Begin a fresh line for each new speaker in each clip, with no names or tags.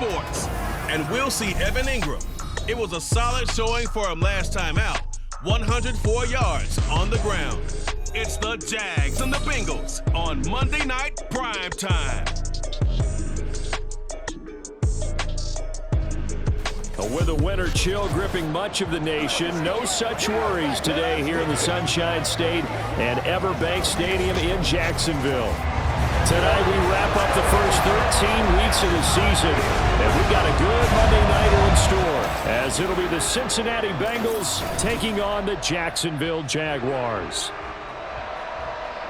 sports. And we'll see Evan Ingram. It was a solid showing for him last time out. 104 yards on the ground. It's the Jags and the Bengals on Monday Night Prime Time.
With a winter chill gripping much of the nation, no such worries today here in the Sunshine State and Everbank Stadium in Jacksonville. Tonight we wrap up the first 13 weeks of the season, and we've got a good Monday nighter in store, as it'll be the Cincinnati Bengals taking on the Jacksonville Jaguars.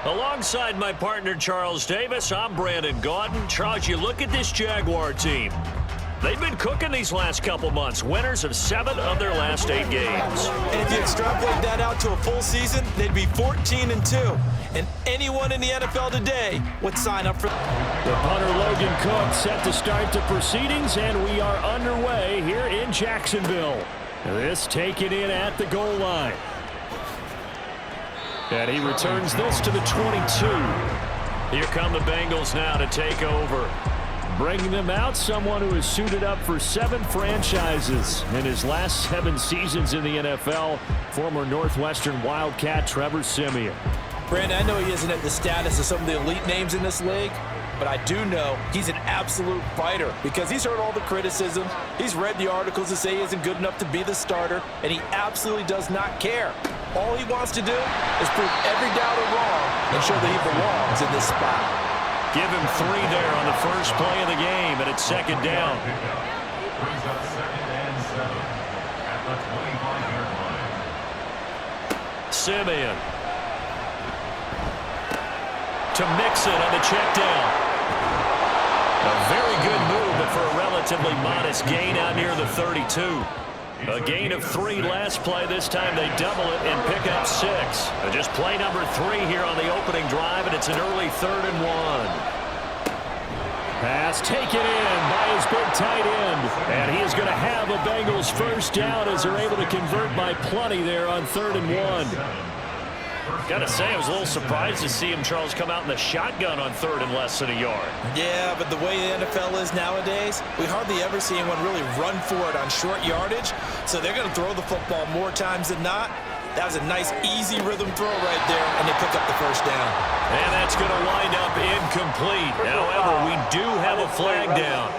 Alongside my partner Charles Davis, I'm Brandon Gaudin. Charles, you look at this Jaguar team. They've been cooking these last couple months, winners of 7 of their last 8 games.
And if you extrapolate that out to a full season, they'd be 14-2. And anyone in the NFL today would sign up for
the punter Logan Cook set to start the proceedings, and we are underway here in Jacksonville. This taken in at the goal line. And he returns this to the 22. Here come the Bengals now to take over. Bringing them out, someone who has suited up for 7 franchises in his last 7 seasons in the NFL, former Northwestern Wildcat Trevor Siemian.
Brandon, I know he isn't at the status of some of the elite names in this league, but I do know he's an absolute fighter because he's heard all the criticism. He's read the articles that say he isn't good enough to be the starter, and he absolutely does not care. All he wants to do is prove every doubter wrong and show that he belongs in this spot.
Give him 3 there on the first play of the game, and it's second down. Siemian to Mixon on the check down. A very good move, but for a relatively modest gain out near the 32. A gain of 3 last play. This time they double it and pick up 6. Just play number 3 here on the opening drive, and it's an early 3rd and 1. Pass taken in by his big tight end. And he is going to have a Bengals first down as they're able to convert by plenty there on 3rd and 1. Gotta say, I was a little surprised to see him, Charles, come out in the shotgun on 3rd and less than a yard.
Yeah, but the way the NFL is nowadays, we hardly ever see anyone really run for it on short yardage. So they're going to throw the football more times than not. That was a nice, easy rhythm throw right there, and they pick up the first down.
And that's going to wind up incomplete. However, we do have a flag down.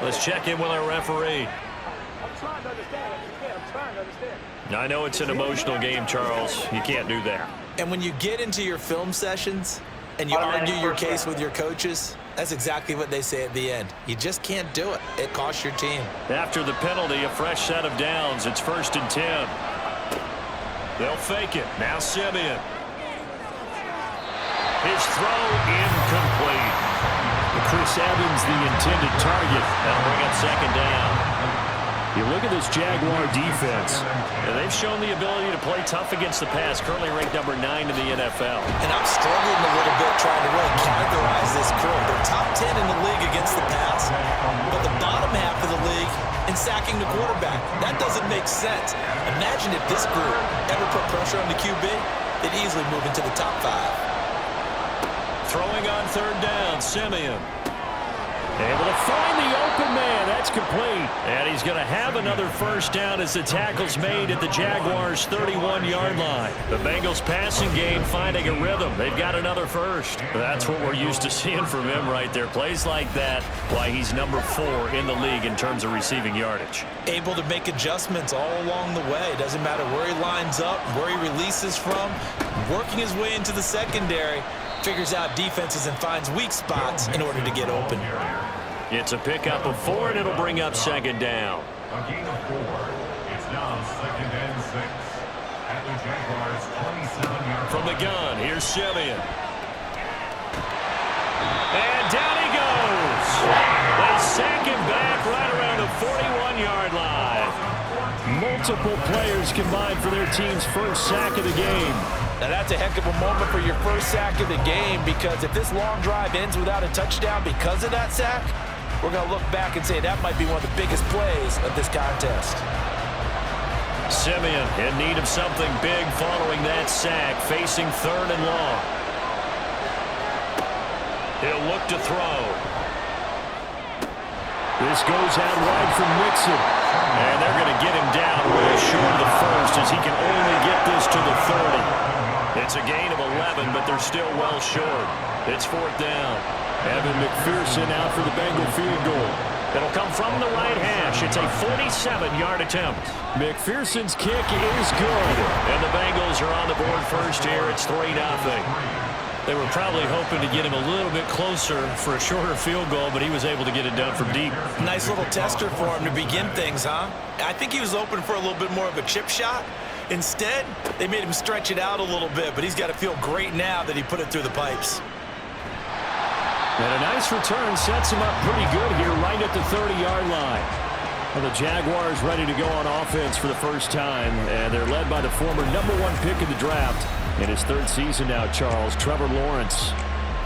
Let's check in with our referee.
I'm trying to understand. I'm trying to understand.
I know it's an emotional game, Charles. You can't do that.
And when you get into your film sessions and you argue your case with your coaches, that's exactly what they say at the end. You just can't do it. It costs your team.
After the penalty, a fresh set of downs. It's 1st and 10. They'll fake it. Now Siemian. His throw incomplete. Chris Evans, the intended target. That'll bring up second down. You look at this Jaguar defense. And they've shown the ability to play tough against the pass, currently ranked number 9 in the NFL.
And I'm struggling a little bit trying to really categorize this crew. They're top 10 in the league against the pass, but the bottom half of the league in sacking the quarterback. That doesn't make sense. Imagine if this group ever put pressure on the QB, they'd easily move into the top 5.
Throwing on 3rd down, Siemian. Able to find the open man. That's complete. And he's going to have another first down as the tackle's made at the Jaguars' 31-yard line. The Bengals passing game finding a rhythm. They've got another first. That's what we're used to seeing from him right there. Plays like that, why he's number 4 in the league in terms of receiving yardage.
Able to make adjustments all along the way. Doesn't matter where he lines up, where he releases from. Working his way into the secondary. Figures out defenses and finds weak spots in order to get open.
It's a pickup of 4, and it'll bring up second down.
A gain of 4. It's now 2nd and 6 at the Jaguars' 27-yard
from the gun. Here's Siemian. And down he goes. They sack him back right around the 41-yard line. Multiple players combined for their team's first sack of the game.
Now that's a heck of a moment for your first sack of the game, because if this long drive ends without a touchdown because of that sack, we're going to look back and say that might be one of the biggest plays of this contest.
Siemian in need of something big following that sack, facing 3rd and long. He'll look to throw. This goes out wide from Mixon. And they're going to get him down way short of the first as he can only get this to the 30. It's a gain of 11, but they're still well short. It's fourth down. Evan McPherson out for the Bengal field goal. It'll come from the right hash. It's a 47-yard attempt. McPherson's kick is good. And the Bengals are on the board first here. It's 3-0. They were probably hoping to get him a little bit closer for a shorter field goal, but he was able to get it done from deep.
Nice little tester for him to begin things, huh? I think he was open for a little bit more of a chip shot. Instead, they made him stretch it out a little bit, but he's got to feel great now that he put it through the pipes.
And a nice return sets him up pretty good here right at the 30-yard line. Well, the Jaguars ready to go on offense for the first time, and they're led by the former #1 pick in the draft. In his third season now, Charles, Trevor Lawrence.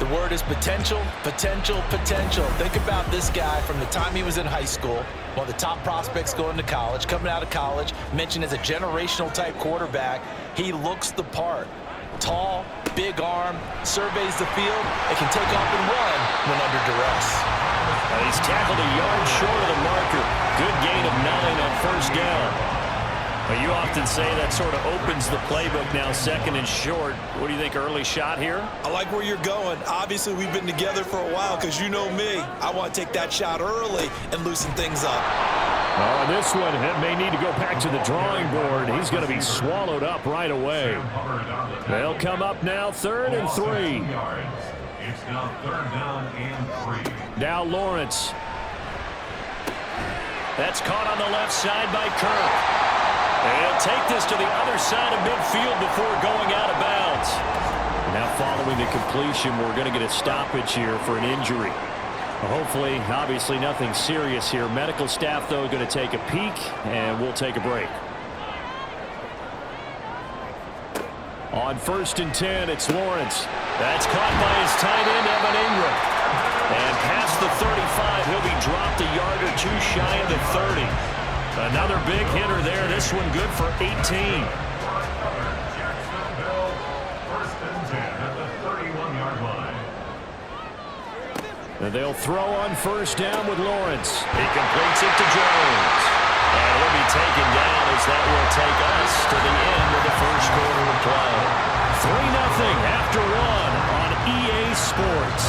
The word is potential, potential, potential. Think about this guy from the time he was in high school, one of the top prospects going to college, coming out of college, mentioned as a generational type quarterback. He looks the part. Tall, big arm, surveys the field, and can take off and run when under duress.
He's tackled a yard short of the marker. Good gain of 9 on first down. But you often say that sort of opens the playbook now, second and short. What do you think, early shot here?
I like where you're going. Obviously, we've been together for a while because you know me. I want to take that shot early and loosen things up.
Oh, this one may need to go back to the drawing board. He's going to be swallowed up right away. They'll come up now, 3rd and 3.
It's now 3rd down and 3.
Now Lawrence. That's caught on the left side by Kirk. And he'll take this to the other side of midfield before going out of bounds. Now following the completion, we're going to get a stoppage here for an injury. Hopefully, obviously nothing serious here. Medical staff, though, going to take a peek, and we'll take a break. On 1st and 10, it's Lawrence. That's caught by his tight end, Evan Ingram. And past the 35, he'll be dropped a yard or two shy of the 30. Another big hitter there. This one good for 18.
Jacksonville, 1st and 10 at the 31-yard line.
And they'll throw on first down with Lawrence. He completes it to Jones. And he'll be taken down as that will take us to the end of the first quarter of play. 3-0 after 1 on EA Sports.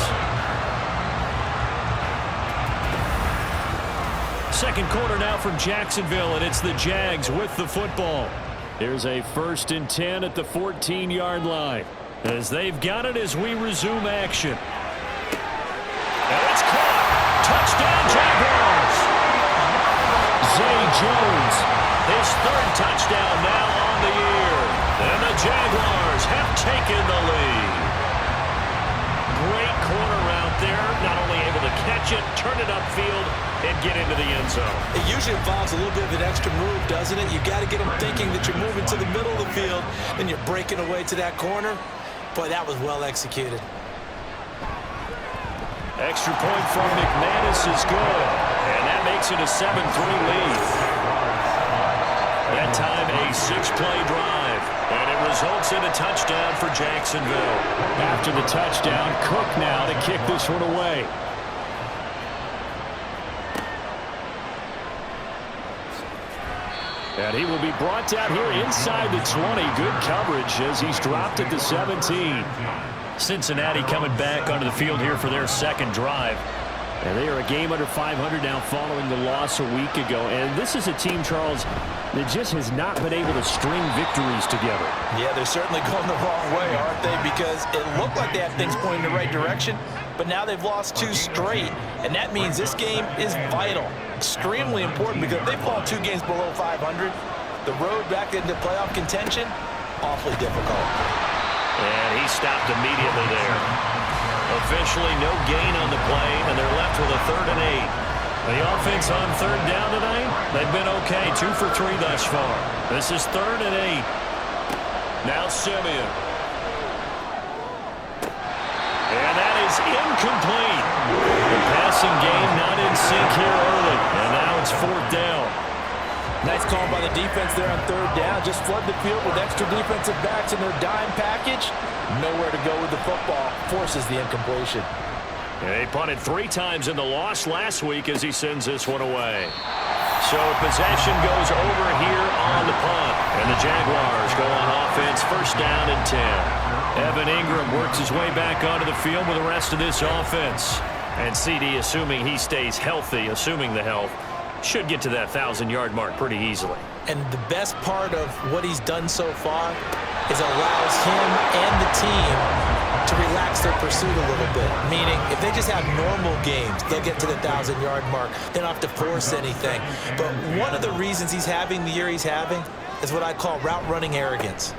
Second quarter now from Jacksonville, and it's the Jags with the football. Here's a 1st and 10 at the 14-yard line as they've got it as we resume action. And it's caught. Touchdown, Jaguars. Zay Jones, his 3rd touchdown now on the year. And the Jaguars have taken the lead. Great corner out there, not only able to catch it, turn it upfield, and get into the end zone.
It usually involves a little bit of an extra move, doesn't it? You got to get them thinking that you're moving to the middle of the field, and you're breaking away to that corner. Boy, that was well executed.
Extra point from McManus is good, and that makes it a 7-3 lead. That time a 6-play drive, and it results in a touchdown for Jacksonville. After the touchdown, Cook now to kick this one away. And he will be brought down here inside the 20. Good coverage as he's dropped at the 17. Cincinnati coming back onto the field here for their second drive. And they are a game under 500 now following the loss a week ago. And this is a team, Charles, that just has not been able to string victories together.
Yeah, they're certainly going the wrong way, aren't they? Because it looked like they had things pointing in the right direction, but now they've lost 2 straight. And that means this game is vital, extremely important, because if they fall 2 games below 500, the road back into playoff contention, awfully difficult.
And he stopped immediately there. Officially no gain on the play, and they're left with a 3rd and 8. The offense on 3rd down tonight, they've been okay, 2 for 3 thus far. This is 3rd and 8. Now Simeon. And that is incomplete. The passing game not in sync here early, and now it's 4th down.
Nice call by the defense there on 3rd down. Just flood the field with extra defensive backs in their dime package. Nowhere to go with the football. Forces the incompletion.
They punted 3 times in the loss last week as he sends this one away. So possession goes over here on the punt. And the Jaguars go on offense, first down and 10. Evan Ingram works his way back onto the field with the rest of this offense. And CD, assuming he stays healthy, assuming the health, should get to that 1,000-yard mark pretty easily.
And the best part of what he's done so far is allows him and the team to relax their pursuit a little bit. Meaning, if they just have normal games, they'll get to the 1,000-yard mark. They don't have to force anything. But one of the reasons he's having the year he's having is what I call route running arrogance.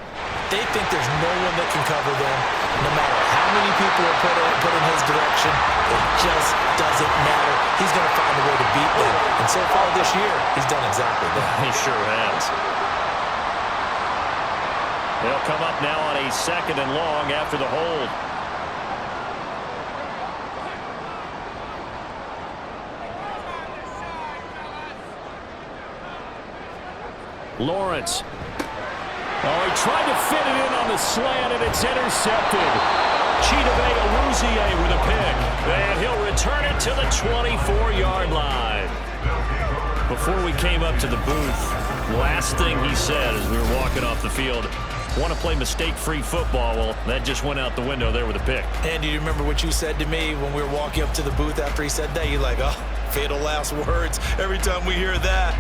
They think there's no one that can cover them, no matter how many people are put in his direction. It just doesn't matter. He's going to find a way to beat them. And so far this year, he's done exactly that.
He sure has. They'll come up now on a 2nd and long after the hold. Lawrence. Oh, he tried to fit it in on the slant, and it's intercepted. Chidobe Awuzie with a pick. And he'll return it to the 24-yard line. Before we came up to the booth, last thing he said as we were walking off the field, want to play mistake-free football. Well, that just went out the window there with a pick.
And do you remember what you said to me when we were walking up to the booth after he said that? You're like, oh, fatal last words. Every time we hear that,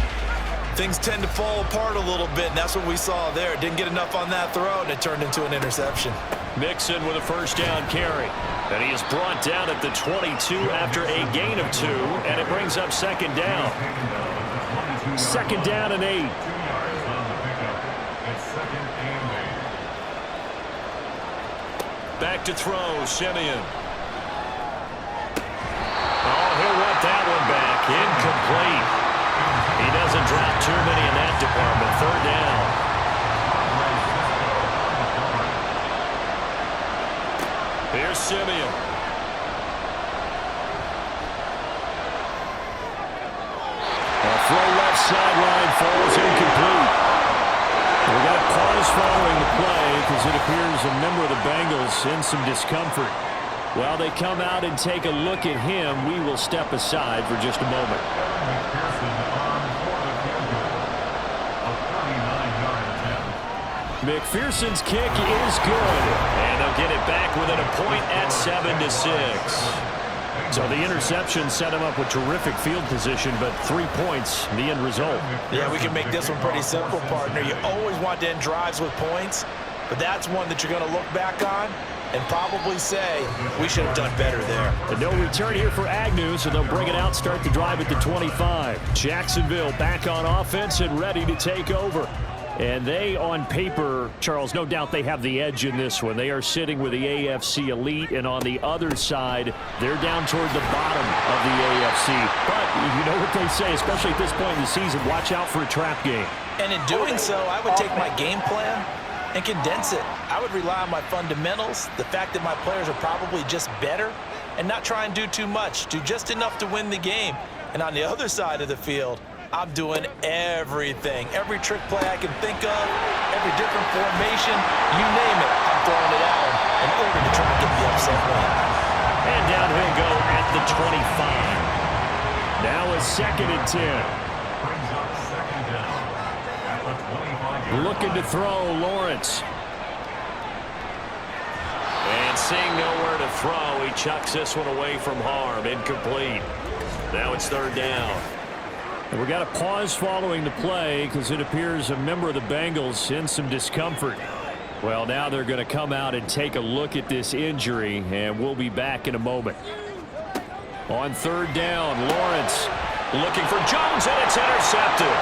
things tend to fall apart a little bit, and that's what we saw there. Didn't get enough on that throw, and it turned into an interception. Mixon with a first down carry. And he is brought down at the 22 after a gain of 2, and it brings up 2nd down. 2nd down and 8. Back to throw, Simeon. Oh, he'll want that one back. Incomplete. He doesn't drop too many in that department. 3rd down. Here's Simeon. A throw left sideline falls incomplete. We got a pause following the play because it appears a member of the Bengals in some discomfort. While they come out and take a look at him, we will step aside for just a moment. McPherson's kick is good, and they'll get it back within a point at 7-6. So the interception set him up with terrific field position, but 3 points, the end result. Yeah, we can make this one pretty simple, partner. You always want to end drives with points, but that's one that you're going to look back on and probably say, we should have done better there. And no return here for Agnew, so they'll bring it out, start the drive at the 25. Jacksonville back on offense and ready to take over. And they, on paper, Charles, no doubt they have the edge in this one. They are sitting with the AFC elite, and on the other side, they're down toward the bottom of the AFC. But you know what they say, especially at this point in the season, watch out for a trap game. And in doing so, I would take my game plan and condense it. I would rely on my fundamentals, the fact that my players are probably just better, and not try and do too much, do just enough to win the game. And on the other side of the field, I'm doing everything. Every trick play I can think of, every different formation, you name it, I'm throwing it out in order to try and get the upset win. And down he'll go at the 25. Now a 2nd and 10.
Brings up 2nd down at the 25.
Looking to throw, Lawrence. And seeing nowhere to throw, he chucks this one away from harm. Incomplete. Now it's 3rd down. And we got a pause following the play because it appears a member of the Bengals in some discomfort. Well, now they're going to come out and take a look at this injury, and we'll be back in a moment. On 3rd down, Lawrence looking for Jones, and it's intercepted.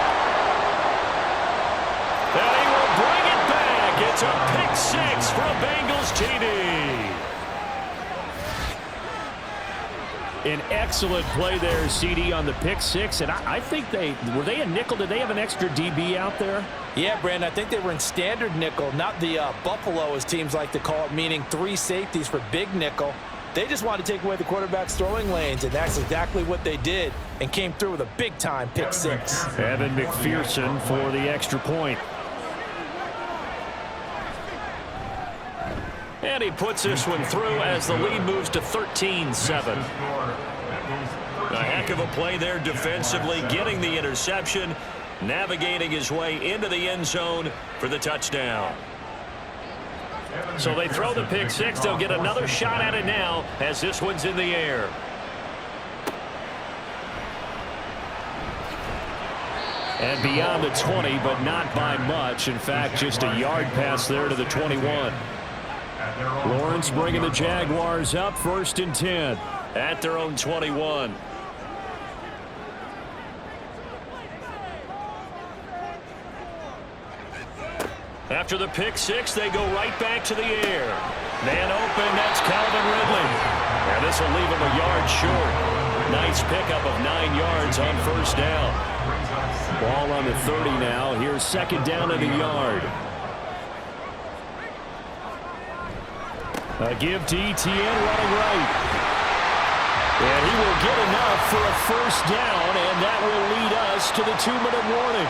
And he will bring it back. It's a pick 6 for a Bengals TD. An excellent play there, CD, on the pick 6. And I think were they a nickel? Did they have an extra DB out there? Yeah, Brandon, I think they were in standard nickel, not the Buffalo, as teams like to call it, meaning 3 safeties for big nickel. They just wanted to take away the quarterback's throwing lanes, and that's exactly what they did, and came through with a big-time pick 6. Evan McPherson for the extra point. And he puts this one through as the lead moves to 13-7. A heck of a play there defensively, getting the interception, navigating his way into the end zone for the touchdown. So they throw the pick six. They'll get another shot at it now as this one's in the air. And beyond the 20, but not by much. In fact, just a yard pass there to the 21. Lawrence bringing the Jaguars up 1st and 10 at their own 21. After the pick six, they go right back to the air. Man open, that's Calvin Ridley. And this will leave him a yard short. Nice pickup of 9 yards on 1st down. Ball on the 30 now. Here's 2nd down at the yard. A give to ETN running right. And he will get enough for a 1st down, and that will lead us to the 2-minute warning.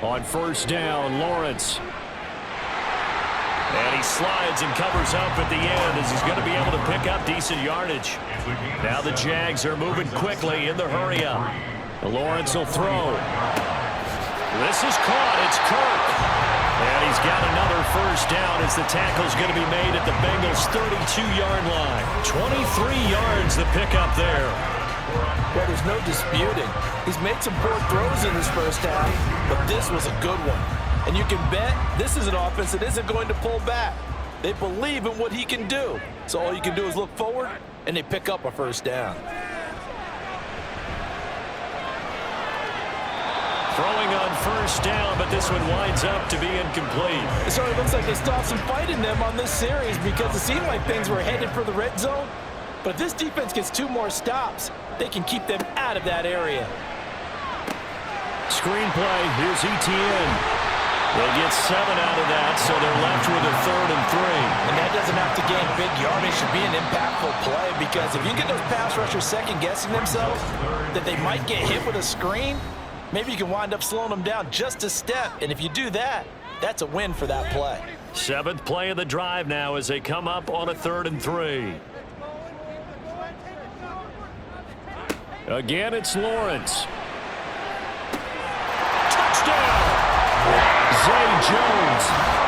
On 1st down, Lawrence. And he slides and covers up at the end as he's going to be able to pick up decent yardage. Now the Jags are moving quickly in the hurry-up. Lawrence will throw. This is caught. It's Kirk. And he's got another 1st down as the tackle's going to be made at the Bengals' 32-yard line. 23 yards the pickup there.
Well, there's no disputing. He's made some poor throws in this 1st half, but this was a good one. And you can bet this is an offense that isn't going to pull back. They believe in what he can do. So all you can do is look forward, and they pick up a 1st down.
Throwing on 1st down, but this one winds up to be incomplete.
It certainly looks like they stopped some fight in them on this series because it seemed like things were headed for the red zone. But if this defense gets 2 more stops, they can keep them out of that area.
Screenplay, here's ETN. They get 7 out of that, so they're left with a 3rd and 3.
And that doesn't have to gain big yardage to be an impactful play, because if you get those pass rushers second-guessing themselves that they might get hit with a screen, maybe you can wind up slowing them down just a step. And if you do that, that's a win for that play.
7th play of the drive now as they come up on a 3rd and 3. Again, it's Lawrence. Touchdown! Zay Jones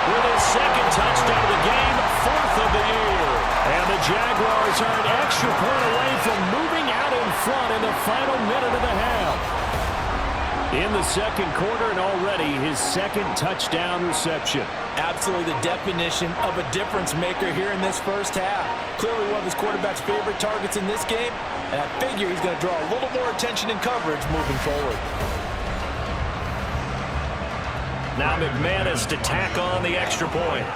with his 2nd touchdown of the game, 4th of the year. And the Jaguars are an extra point away from moving out in front in the final minute of the half. In the 2nd quarter, and already his 2nd touchdown reception.
Absolutely the definition of a difference maker here in this 1st half. Clearly one of his quarterback's favorite targets in this game, and I figure he's going to draw a little more attention and coverage moving forward.
Now McManus to tack on the extra point.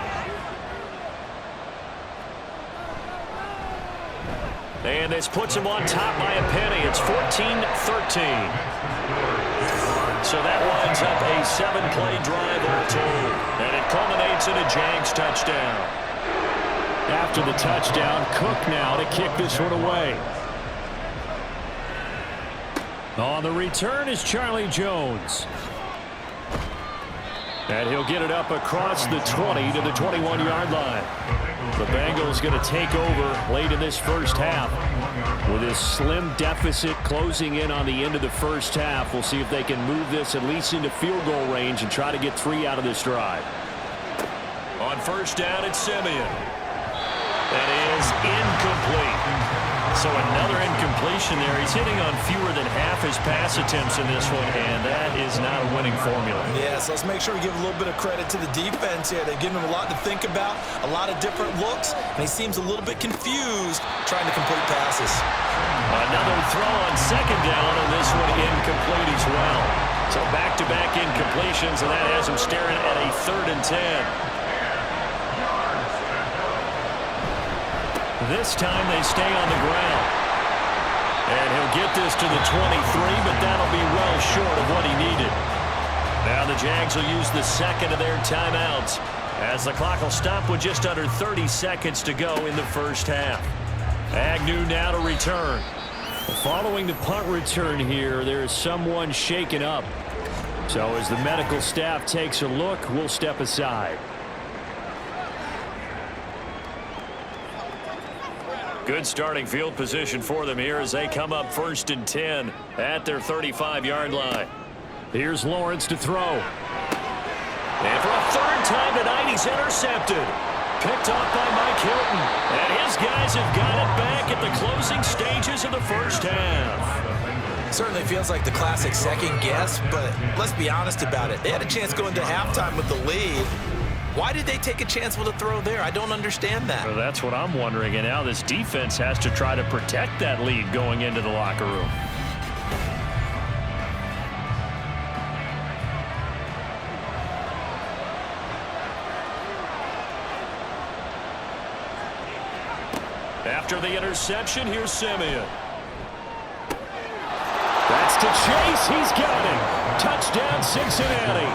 And this puts him on top by a penny. It's 14-13. So that winds up a 7-play drive all told. And it culminates in a Jags touchdown. After the touchdown, Cook now to kick this one away. On the return is Charlie Jones. And he'll get it up across the 20 to the 21-yard line. The Bengals going to take over late in this 1st half with this slim deficit closing in on the end of the 1st half. We'll see if they can move this at least into field goal range and try to get 3 out of this drive. On 1st down, it's Simeon. That is incomplete. So another incompletion there. He's hitting on fewer than half his pass attempts in this one, and that is not a winning formula.
Yes, let's make sure we give a little bit of credit to the defense here. They've given him a lot to think about, a lot of different looks, and he seems a little bit confused trying to complete passes.
Another throw on 2nd down, and this one incomplete as well. So back-to-back incompletions, and that has him staring at a 3rd and 10. This time they stay on the ground. And he'll get this to the 23, but that'll be well short of what he needed. Now the Jags will use the 2nd of their timeouts as the clock will stop with just under 30 seconds to go in the 1st half. Agnew now to return. Following the punt return here, there is someone shaken up. So as the medical staff takes a look, we'll step aside. Good starting field position for them here as they come up 1st and 10 at their 35-yard line. Here's Lawrence to throw. And for a 3rd time tonight, he's intercepted. Picked off by Mike Hilton. And his guys have got it back at the closing stages of the first half.
Certainly feels like the classic second guess, but let's be honest about it. They had a chance going to halftime with the lead. Why did they take a chance with a throw there? I don't understand that.
Well, that's what I'm wondering. And now this defense has to try to protect that lead going into the locker room. After the interception, here's Simeon. That's to Chase. He's got it. Touchdown, Cincinnati.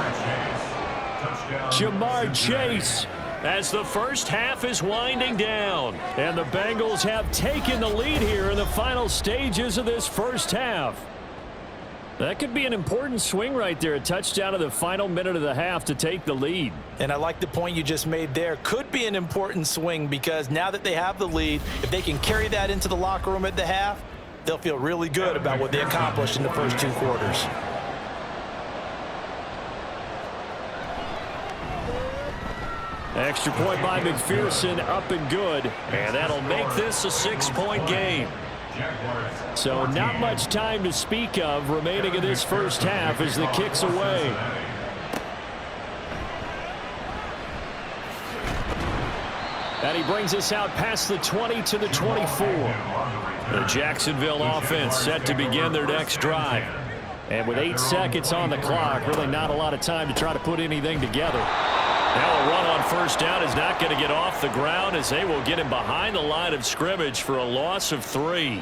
Jamar Chase as the first half is winding down. And the Bengals have taken the lead here in the final stages of this first half. That could be an important swing right there. A touchdown in the final minute of the half to take the lead.
And I like the point you just made there. Could be an important swing because now that they have the lead, if they can carry that into the locker room at the half, they'll feel really good about what they accomplished in the first 2 quarters.
Extra point by McPherson, up and good. And that'll make this a 6-point game. So not much time to speak of remaining in this first half as the kick's away. And he brings us out past the 20 to the 24. The Jacksonville offense set to begin their next drive. And with 8 seconds on the clock, really not a lot of time to try to put anything together. Now a run on first down is not going to get off the ground as they will get him behind the line of scrimmage for a loss of 3.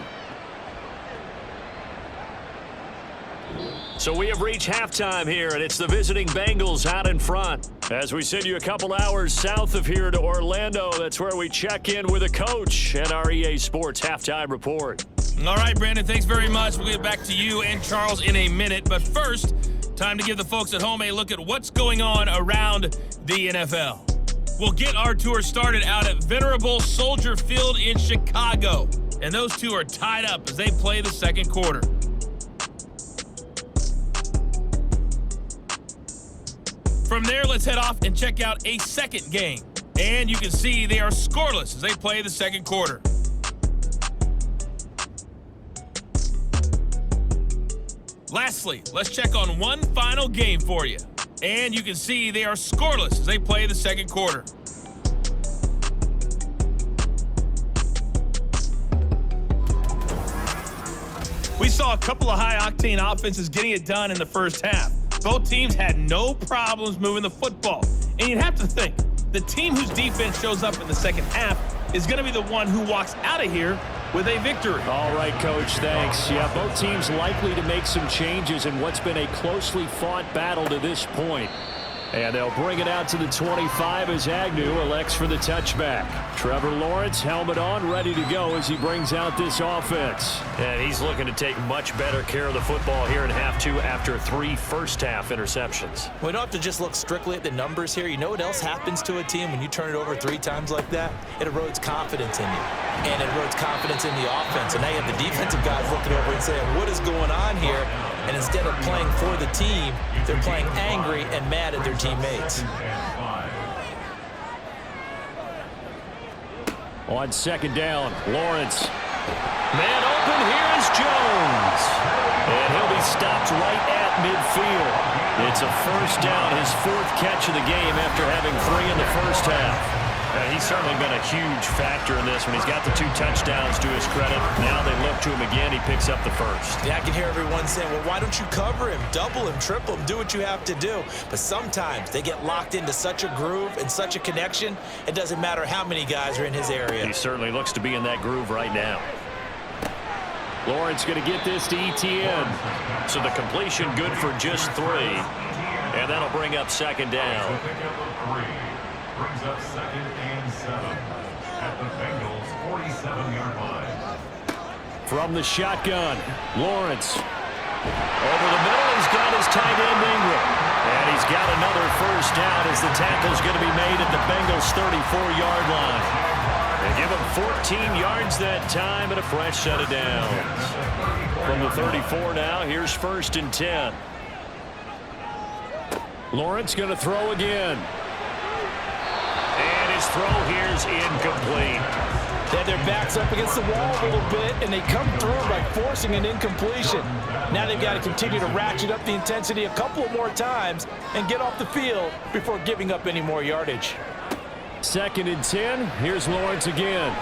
So we have reached halftime here, and it's the visiting Bengals out in front. As we send you a couple hours south of here to Orlando, that's where we check in with a coach at our EA Sports Halftime Report.
All right, Brandon, thanks very much. We'll get back to you and Charles in a minute. But first, time to give the folks at home a look at what's going on around the NFL. We'll get our tour started out at Venerable Soldier Field in Chicago. And those two are tied up as they play the second quarter. From there, let's head off and check out a second game. And you can see they are scoreless as they play the second quarter. Lastly, let's check on one final game for you. And you can see they are scoreless as they play the second quarter. We saw a couple of high-octane offenses getting it done in the first half. Both teams had no problems moving the football. And you'd have to think, the team whose defense shows up in the second half is going to be the one who walks out of here with a victory.
All right, Coach, thanks. Yeah, both teams likely to make some changes in what's been a closely fought battle to this point. And they'll bring it out to the 25 as Agnew elects for the touchback. Trevor Lawrence, helmet on, ready to go as he brings out this offense. And he's looking to take much better care of the football here in half 2 after 3 first-half interceptions.
We don't have to just look strictly at the numbers here. You know what else happens to a team when you turn it over 3 times like that? It erodes confidence in you. And it erodes confidence in the offense. And now you have the defensive guys looking over and saying, what is going on here? And instead of playing for the team, they're playing angry and mad at their teammates.
On second down, Lawrence. Man open, here is Jones. And he'll be stopped right at midfield. It's a first down, his 4th catch of the game after having 3 in the first half. He's certainly been a huge factor in this one. He's got the 2 touchdowns to his credit. Now they look to him again. He picks up the first.
Yeah, I can hear everyone saying, well, why don't you cover him, double him, triple him, do what you have to do. But sometimes they get locked into such a groove and such a connection, it doesn't matter how many guys are in his area.
He certainly looks to be in that groove right now. Lawrence going to get this to ETN. So the completion good for just 3. And that'll bring up second down.
Brings up 2nd and 7 at the Bengals' 47-yard line.
From the shotgun, Lawrence. Over the middle, he's got his tight end, Ingram. And he's got another first down as the tackle's going to be made at the Bengals' 34-yard line. They give him 14 yards that time and a fresh set of downs. From the 34 now, here's 1st and 10. Lawrence going to throw again. And his throw here's incomplete.
They had their backs up against the wall a little bit, and they come through by forcing an incompletion. Now they've got to continue to ratchet up the intensity a couple more times and get off the field before giving up any more yardage.
2nd and 10. Here's Lawrence again.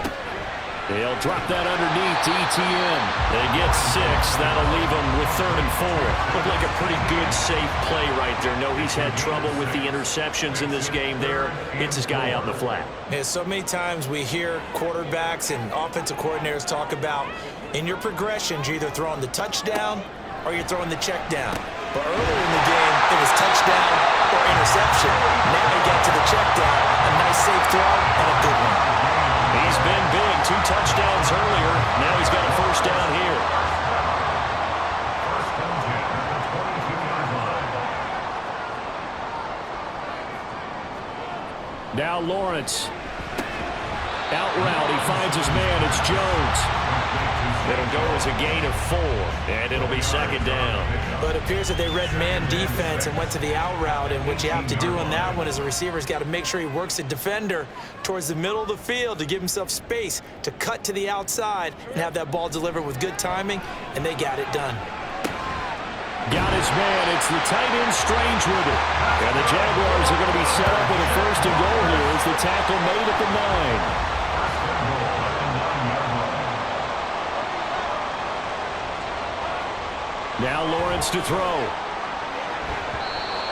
They'll drop that underneath to ETN. They get 6. That'll leave them with 3rd and 4.
Looked like a pretty good, safe play right there. No, he's had trouble with the interceptions in this game there. Hits his guy out in the flat.
Yeah, so many times we hear quarterbacks and offensive coordinators talk about in your progressions, you're either throwing the touchdown or you're throwing the check down. But earlier in the game, it was touchdown or interception. Now he got to the check down. A nice safe throw and a good one.
He's been big. 2 touchdowns earlier. Now he's got a first down here. Now Lawrence. Out route. He finds his man. It's Jones. It'll go as a gain of 4, and it'll be 2nd down.
But it appears that they read man defense and went to the out route, and what you have to do on that one is a receiver's got to make sure he works the defender towards the middle of the field to give himself space to cut to the outside and have that ball delivered with good timing, and they got it done.
Got his man. It's the tight end Strange with it. And the Jaguars are going to be set up with a 1st and goal here as the tackle made at the 9. Now Lawrence to throw.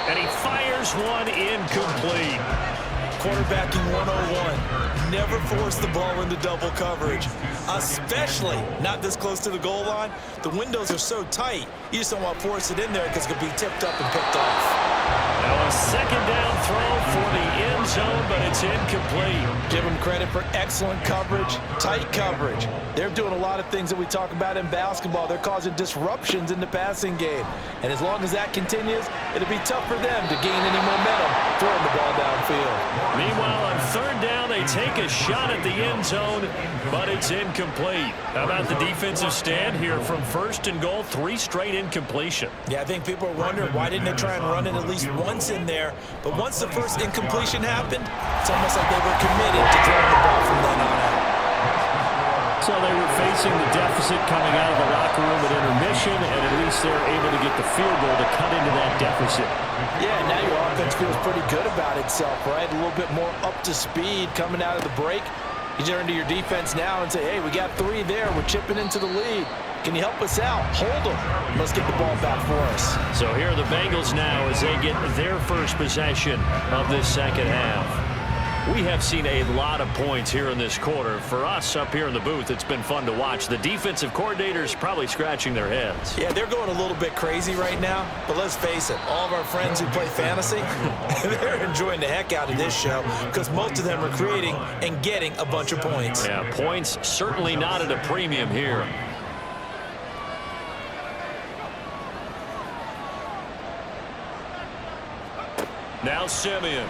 And he fires one incomplete.
Quarterbacking 101. Never force the ball into double coverage, especially not this close to the goal line. The windows are so tight, you just don't want to force it in there because it could be tipped up and picked off.
Now a 2nd down throw for the end zone, but it's incomplete.
Give them credit for excellent coverage, tight coverage. They're doing a lot of things that we talk about in basketball. They're causing disruptions in the passing game. And as long as that continues, it'll be tough for them to gain any momentum throwing the ball downfield.
Meanwhile, on 3rd down, they take a shot at the end zone, but it's incomplete. How about the defensive stand here from 1st and goal, 3 straight incompletion?
Yeah, I think people are wondering why didn't they try and run it at least once in there. But once the first incompletion happened, it's almost like they were committed to throwing the ball from then on out.
So they were facing the deficit coming out of the locker room at intermission, and at least they're able to get the field goal to cut into that deficit.
Yeah, now your offense feels pretty good about itself, right? A little bit more up to speed coming out of the break. You turn to your defense now and say, hey, we got 3 there. We're chipping into the lead. Can you help us out? Hold them. Let's get the ball back for us.
So here are the Bengals now as they get their first possession of this 2nd half. We have seen a lot of points here in this quarter. For us up here in the booth, it's been fun to watch. The defensive coordinators probably scratching their heads.
Yeah, they're going a little bit crazy right now, but let's face it, all of our friends who play fantasy, they're enjoying the heck out of this show because most of them are creating and getting a bunch of points.
Yeah, points certainly not at a premium here. Now Simeon.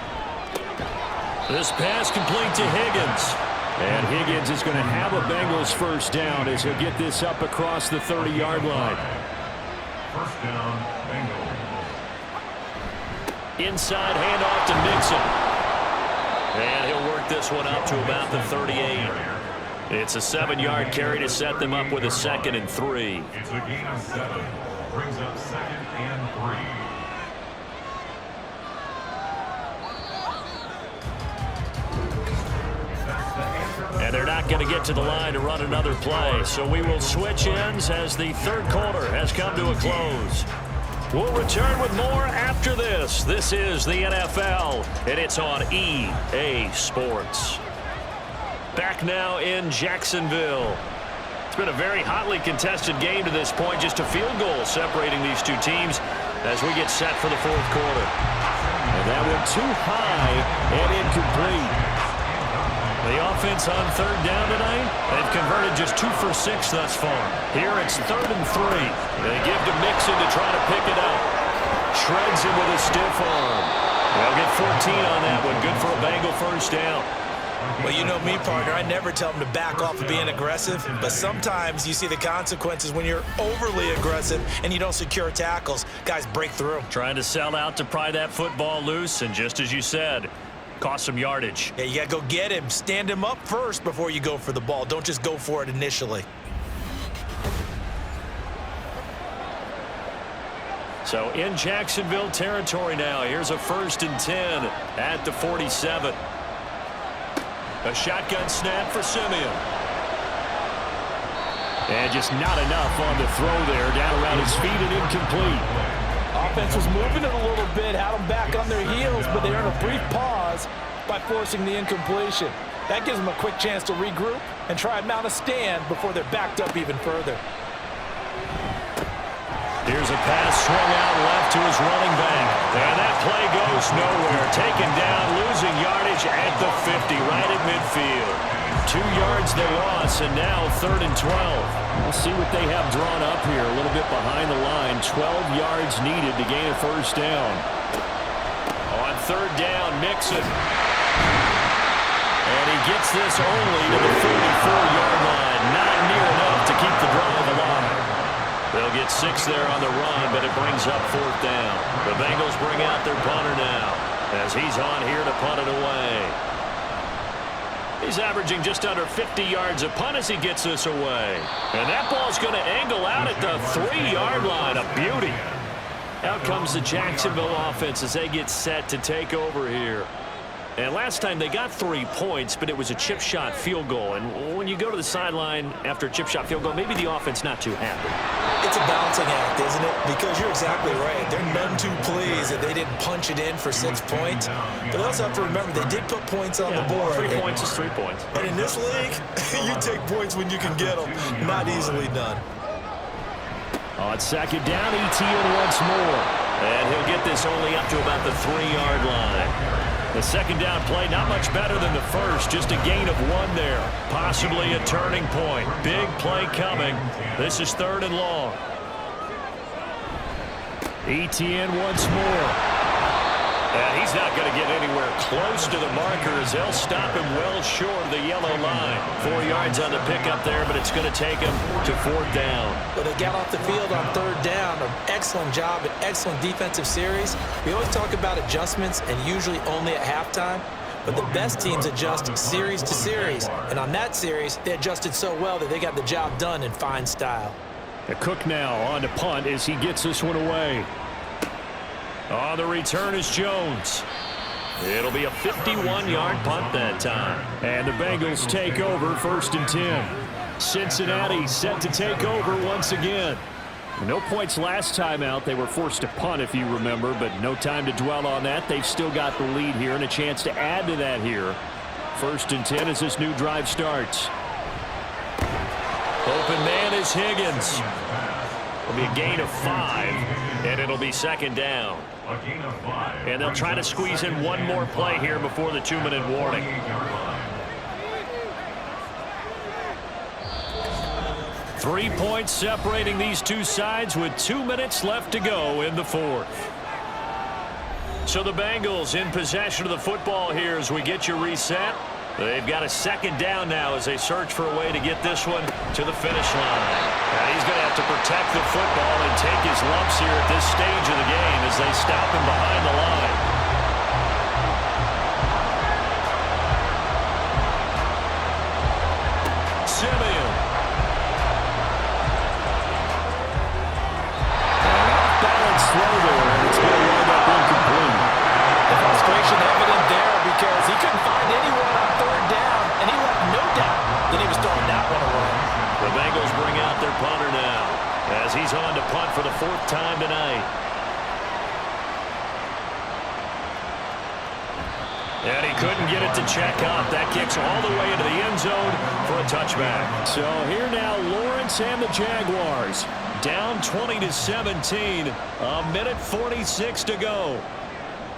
This pass complete to Higgins. And Higgins is going to have a Bengals first down as he'll get this up across the 30-yard line.
First down, Bengals.
Inside handoff to Mixon. And he'll work this one up to about the 38. It's a 7-yard carry to set them up with a 2nd and 3.
It's a gain of 7. Brings up 2nd and 3.
And they're not going to get to the line to run another play. So we will switch ends as the 3rd quarter has come to a close. We'll return with more after this. This is the NFL, and it's on EA Sports. Back now in Jacksonville. It's been a very hotly contested game to this point. Just a field goal separating these two teams as we get set for the 4th quarter. And that went too high and incomplete. The offense on third down tonight, they've converted just 2 for 6 thus far. Here it's 3rd and 3. They give to Mixon to try to pick it up. Shreds him with a stiff arm. They'll get 14 on that one. Good for a Bengal first down.
Well, you know me, partner. I never tell them to back off of being aggressive, but sometimes you see the consequences when you're overly aggressive and you don't secure tackles. Guys break through.
Trying to sell out to pry that football loose, and just as you said, cost some yardage.
Yeah, you got to go get him. Stand him up first before you go for the ball. Don't just go for it initially.
So in Jacksonville territory now. Here's a 1st and 10 at the 47. A shotgun snap for Simeon. And just not enough on the throw there. Down around his feet and incomplete.
Offense was moving it a little bit, had them back on their heels, but they earned a brief pause by forcing the incompletion. That gives them a quick chance to regroup and try and mount a stand before they're backed up even further.
Here's a pass swung out left to his running back. And that play goes nowhere. Taken down, losing yardage at the 50, right at midfield. 2 yards they lost, and now 3rd and 12. We'll see what they have drawn up here. A little bit behind the line. 12 yards needed to gain a first down. On 3rd down, Mixon. And he gets this only to the 44-yard line. Not near enough to keep the drive alive. They'll get 6 there on the run, but it brings up 4th down. The Bengals bring out their punter now as he's on here to punt it away. He's averaging just under 50 yards a punt as he gets this away. And that ball's going to angle out at the 3-yard line. A beauty. Out comes the Jacksonville offense as they get set to take over here. And last time they got 3 points, but it was a chip shot field goal. And when you go to the sideline after a chip shot field goal, maybe the offense not too happy.
It's a balancing act, isn't it? Because you're exactly right. They're none too pleased that they didn't punch it in for 6 points. But they also have to remember they did put points on the board.
3 points is 3 points.
And in this league, you take points when you can get them. Not easily done.
On 2nd down, ETN once more. And he'll get this only up to about the 3-yard line. The 2nd down play, not much better than the first, just a gain of 1 there. Possibly a turning point. Big play coming. This is 3rd and long. ETN once more. And he's not going to get anywhere close to the marker as they'll stop him well short of the yellow line. 4 yards on the pickup there, but it's going to take him to 4th down.
Well, they got off the field on 3rd down. An excellent job, an excellent defensive series. We always talk about adjustments and usually only at halftime. But the best teams adjust series to series. And on that series, they adjusted so well that they got the job done in fine style.
Cook now on to punt as he gets this one away. On the return is Jones. It'll be a 51-yard punt that time. And the Bengals take over 1st and 10. Cincinnati set to take over once again. No points last time out. They were forced to punt, if you remember, but no time to dwell on that. They've still got the lead here and a chance to add to that here. 1st and 10 as this new drive starts. Open man is Higgins. It'll be a gain of 5, and it'll be 2nd down. And they'll try to squeeze in one more play here before the 2-minute warning. Three points separating these two sides with 2 minutes left to go in the 4th. So the Bengals in possession of the football here as we get you reset. They've got a 2nd down now as they search for a way to get this one to the finish line. And he's going to have to protect the football and take his lumps here at this stage of the game as they stop him behind the line. Simeon. An off-balance throw there, and it's going to wind up incomplete.
The frustration evident there because he couldn't find anyone on 3rd down, and he left no doubt that he was throwing that one away.
The Bengals bring out their punter now as he's on to punt for the 4th time tonight. And he couldn't get it to check up. That kicks all the way into the end zone for a touchback. So here now, Lawrence and the Jaguars down 20-17. A minute 46 to go.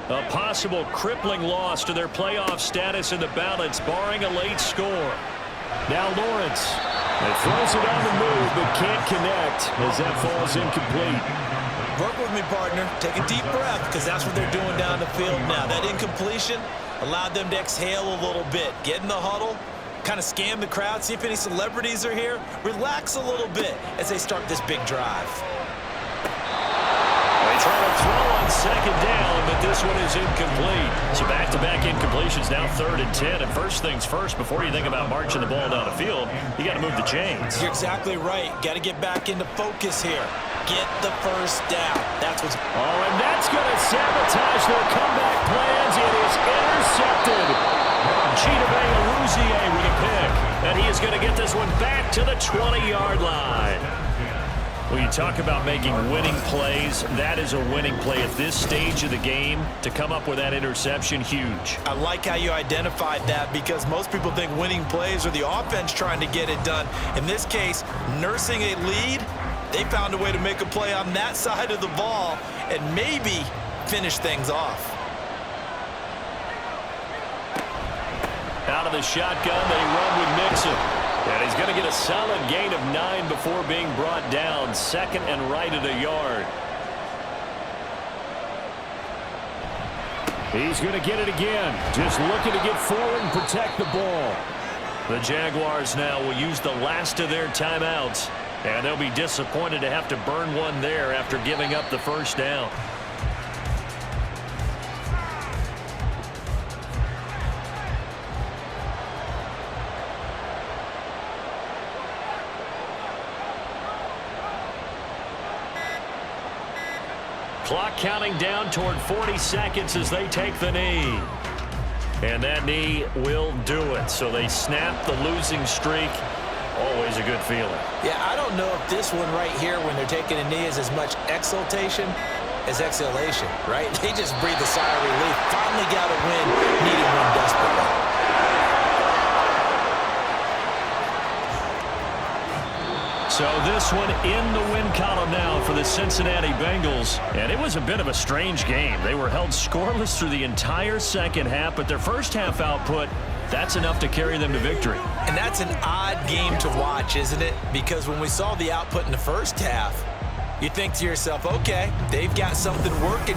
A possible crippling loss to their playoff status in the balance, barring a late score. Now Lawrence. It throws it on the move, but can't connect as that falls incomplete.
Work with me, partner. Take a deep breath, because that's what they're doing down the field now. That incompletion allowed them to exhale a little bit. Get in the huddle, kind of scan the crowd, see if any celebrities are here. Relax a little bit as they start this big drive.
They try to throw on second down, but this one is incomplete. So back-to-back incompletions, now 3rd and 10. And first things first, before you think about marching the ball down the field, you got to move the chains.
You're exactly right. Got to get back into focus here. Get the first down. That's what's...
Oh, and that's going to sabotage their comeback plans. It is intercepted. Chidobe Awuzie with a pick. And he is going to get this one back to the 20-yard line. When you talk about making winning plays, that is a winning play at this stage of the game. To come up with that interception, huge.
I like how you identified that, because most people think winning plays are the offense trying to get it done. In this case, nursing a lead, they found a way to make a play on that side of the ball and maybe finish things off.
Out of the shotgun, they run with Mixon. And he's going to get a solid gain of 9 before being brought down. 2nd and right at a yard. He's going to get it again. Just looking to get forward and protect the ball. The Jaguars now will use the last of their timeouts. And they'll be disappointed to have to burn one there after giving up the first down. Clock counting down toward 40 seconds as they take the knee. And that knee will do it. So they snap the losing streak. Always a good feeling.
Yeah, I don't know if this one right here, when they're taking a knee, is as much exultation as exhalation, right? They just breathe a sigh of relief. Finally got a win, needed one desperately.
So this one in the win column now for the Cincinnati Bengals. And it was a bit of a strange game. They were held scoreless through the entire second half, but their first half output, that's enough to carry them to victory.
And that's an odd game to watch, isn't it? Because when we saw the output in the first half, you think to yourself, okay, they've got something working here.